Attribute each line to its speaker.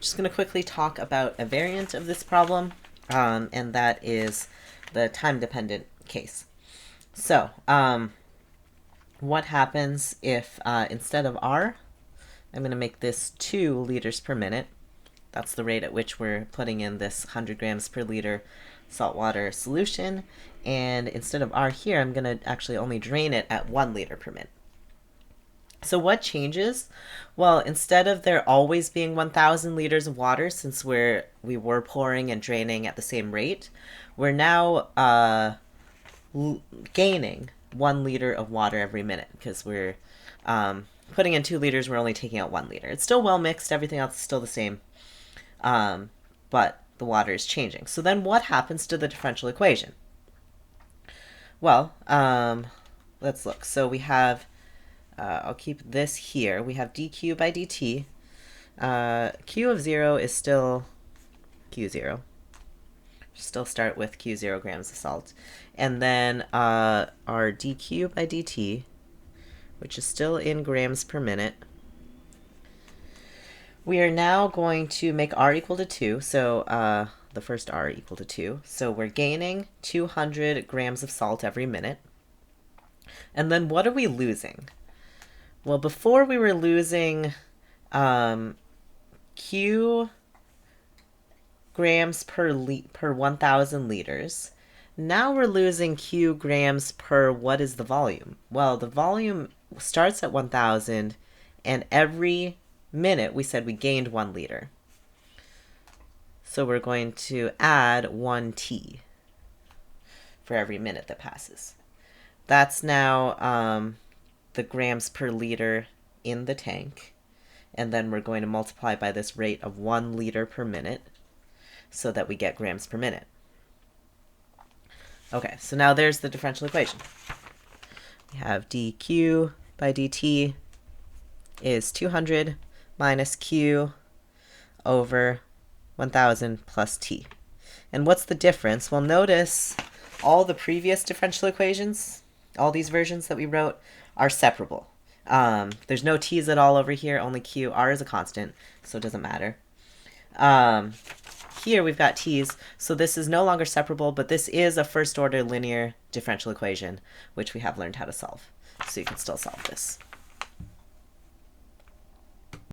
Speaker 1: just going to quickly talk about a variant of this problem, and that is the time-dependent case. So, what happens if instead of R, I'm going to make this 2 liters per minute. That's the rate at which we're putting in this 100 grams per liter saltwater solution. And instead of R here, I'm going to actually only drain it at 1 liter per minute. So what changes? Well, instead of there always being 1,000 liters of water, since we were pouring and draining at the same rate, we're now gaining 1 liter of water every minute because we're putting in 2 liters, we're only taking out 1 liter. It's still well mixed, everything else is still the same, but the water is changing. So then what happens to the differential equation? Well, let's look. So we have, I'll keep this here. We have dq by dt. Q of 0 is still Q0. Still start with Q0 grams of salt. And then our dq by dt, which is still in grams per minute. We are now going to make R equal to 2, so the first R equal to 2. So we're gaining 200 grams of salt every minute. And then what are we losing? Well, before we were losing Q grams per 1,000 liters. Now we're losing Q grams per what is the volume? Well, the volume starts at 1,000, and every minute we said we gained 1 liter. So we're going to add 1 T for every minute that passes. That's now the grams per liter in the tank. And then we're going to multiply by this rate of 1 liter per minute so that we get grams per minute. Okay, so now there's the differential equation. We have dq by dt is 200 minus q over 1,000 plus t. And what's the difference? Well, notice all the previous differential equations, all these versions that we wrote, are separable. There's no t's at all over here, only q. R is a constant, so it doesn't matter. Here we've got t's, so this is no longer separable, but this is a first-order linear differential equation, which we have learned how to solve. So you can still solve this.